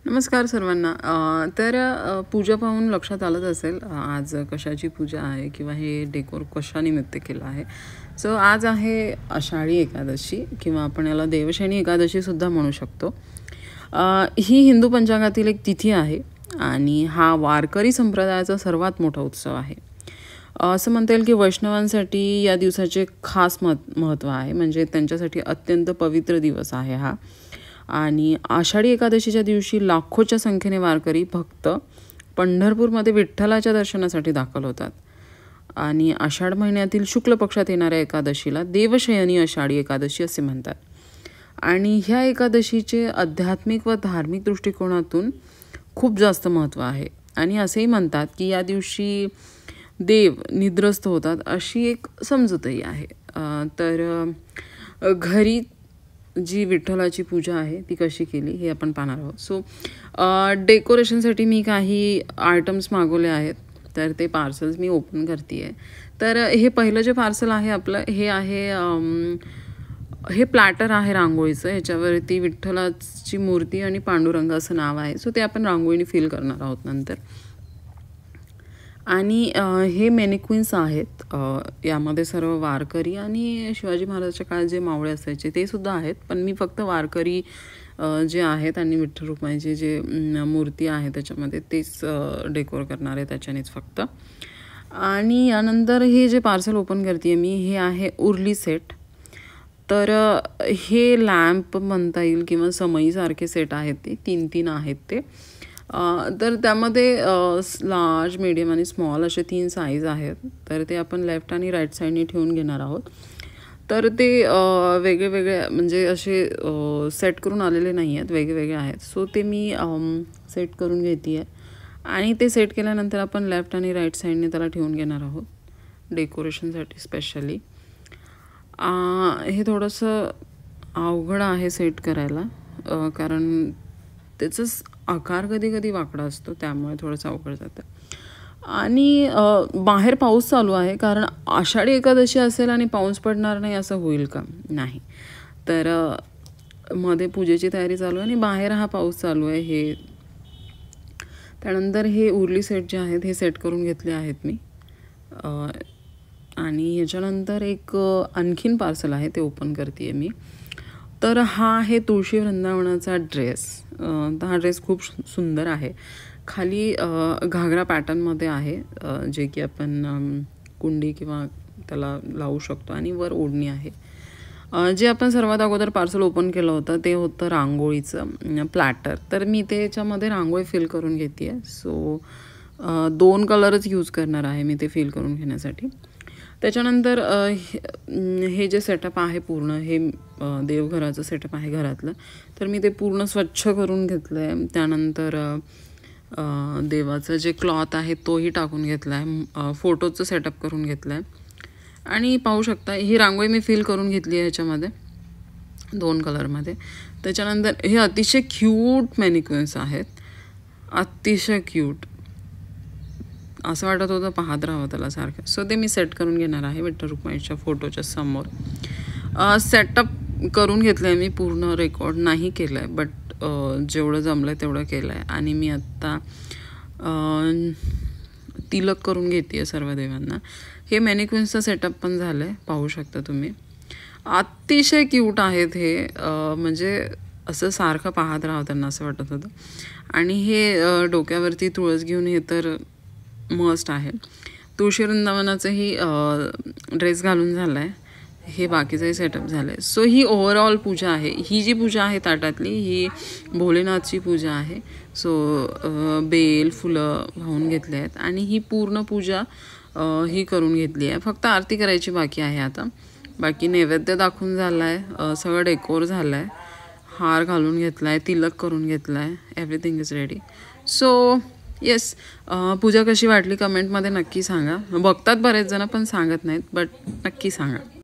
नमस्कार सर्वांना. पूजा पाहून लक्षात आलंच असेल आज कशाची पूजा आहे किंवा हे डेकोर कशानिमित्त केलं आहे. सो आज आहे आषाढी एकादशी किंवा आपण याला देवशयनी एकादशीसुद्धा म्हणू शकतो. ही हिंदू पंचांगातील एक तिथी आहे आणि हा वारकरी संप्रदायाचा सर्वात मोठा उत्सव आहे. असं म्हणता येईल की वैष्णवांसाठी या दिवसाचे खास महत्त्व आहे. म्हणजे त्यांच्यासाठी अत्यंत पवित्र दिवस आहे हा. आणि आषाढी एकादशीच्या दिवशी लाखोच्या संख्येने वारकरी भक्त पंढरपूरमध्ये विठ्ठलाच्या दर्शनासाठी दाखल होतात. आणि आषाढ महिन्यातील शुक्ल पक्षात येणाऱ्या एकादशीला देवशयनी आषाढी एकादशी असे म्हणतात. आणि ह्या एकादशीचे आध्यात्मिक व धार्मिक दृष्टिकोनातून खूप जास्त महत्त्व आहे. आणि असेही म्हणतात की या दिवशी देव निद्रस्त होतात अशी एक समजूतही आहे. घरी जी विठ्ठलाची पूजा आहे ती कशी केली हे आपण पाहणार आहोत. सो डेकोरेशनसाठी मी काही आयटम्स मागवले आहेत, तर ते पार्सल्स मी ओपन करते आहे. तर हे पहिलं जे पार्सल आहे आपलं हे आहे हे प्लॅटर आहे रांगोळीचं. ह्याच्यावरती विठ्ठलाची मूर्ती आणि पांडुरंग असं नाव आहे. सो ते आपण रांगोळीने फिल करणार आहोत नंतर. आणि हे मेनिक्विन्स आहेत. यामध्ये सर्व वारकरी आणि शिवाजी महाराजांच्या काळात जे मावळे असायचे ते सुद्धा आहेत. पण मी फक्त वारकरी जे आहेत आणि विठ्ठल रुक्माईची जे मूर्ती आहे त्याच्यामध्ये तेच डेकोर करणार आहे त्याच्यानेच फक्त. आणि यानंतर हे जे पार्सल ओपन करते मी हे आहे उर्ली सेट. तर हे लॅम्प म्हणता येईल किंवा समईसारखे सेट आहेत ते 3 आहेत ते. तर त्यामध्ये लार्ज, मीडियम आणि स्मॉल असे 3 साईज आहेत. तर ते आपण लेफ्ट आणि राईट साईडने ठेवून घेणार आहोत. तर ते वेगळे म्हणजे असे सेट करून आलेले नाही आहेत, वेगळे आहेत. सो ते मी सेट करून घेते आहे. आणि ते सेट केल्यानंतर आपण लेफ्ट आणि राईट साईडने त्याला ठेवून घेणार आहोत डेकोरेशनसाठी स्पेशली. हे थोडंसं अवघड आहे सेट करायला, कारण त्याचाच आकार कधी वाकडा असतो, त्यामुळे थोडंसं अवघड जातं. आणि बाहेर पाऊस चालू आहे, कारण आषाढी एकादशी असेल आणि पाऊस पडणार नाही असं होईल का? नाही. तर मध्ये पूजेची तयारी चालू आहे आणि बाहेर हा पाऊस चालू आहे. हे त्यानंतर हे उर्ली सेट जे आहेत हे सेट करून घेतले आहेत मी. आणि ह्याच्यानंतर एक आणखीन पार्सल आहे ते ओपन करते आहे मी. तर हा आहे तुळशी वृंदावनाचा ड्रेस. तर हा ड्रेस खूप सुंदर आहे. खाली घागरा पॅटर्नमध्ये आहे, जे की आपण कुंडी किंवा त्याला लावू शकतो. आणि वर ओढणी आहे. जे आपण सर्वात अगोदर पार्सल ओपन केलं होतं ते होतं रांगोळीचं प्लॅटर. तर मी त्याच्यामध्ये रांगोळी फिल करून घेते आहे. सो 2 कलरच यूज करणार आहे मी ते फिल करून घेण्यासाठी. त्याच्यानंतर हे जे सेटअप आहे पूर्ण हे देवघराचं सेटअप आहे घरातलं. तर मी ते पूर्ण स्वच्छ करून घेतलं आहे. त्यानंतर देवाचं जे क्लॉथ आहे तोही टाकून घेतला आहे. फोटोचं सेटअप करून घेतलं आहे. आणि पाहू शकता ही रांगोळी मी फिल करून घेतली आहे ह्याच्यामध्ये 2 कलरमध्ये. त्याच्यानंतर हे अतिशय क्यूट मॅनिक्विन्स आहेत, अतिशय क्यूट. असं वाटत होतं पाहत राहावं त्याला सारखं. सो ते मी सेट करून घेणार आहे विठ्ठल रुक्माईच्या फोटोच्या समोर. सेटअप करून घेतलं आहे मी, पूर्ण रेकॉर्ड नाही केलं आहे, बट जेवढं जमलं आहे तेवढं केलं आहे. आणि मी आत्ता तिलक करून घेते आहे सर्व देवांना. हे मॅनिक्विन्सचं सेटअप पण झालं आहे, पाहू शकता तुम्ही. अतिशय क्यूट आहेत हे. म्हणजे असं सारखं पाहत राहावं त्यांना असं वाटत होतं. आणि हे डोक्यावरती तुळस घेऊन हे तर मस्ट आहे. तुळशी वृंदावनाचंही ड्रेस घालून झाला आहे. हे बाकीचंही सेटअप झालं आहे. सो ही ओव्हरऑल पूजा आहे. ही जी पूजा आहे ताटातली ही भोलेनाथची पूजा आहे. सो बेल फुलं वाहून घेतले आहेत आणि ही पूर्ण पूजा ही करून घेतली आहे. फक्त आरती करायची बाकी आहे आता. बाकी नैवेद्य दाखवून झाला आहे, सगळं डेकोर झालं आहे, हार घालून घेतला आहे, तिलक करून घेतला आहे. Everything is ready. So yes, पूजा कशी वाटली कमेंटमध्ये नक्की सांगा. बघतात बरेच जण पण सांगत नाहीत, बट नक्की सांगा.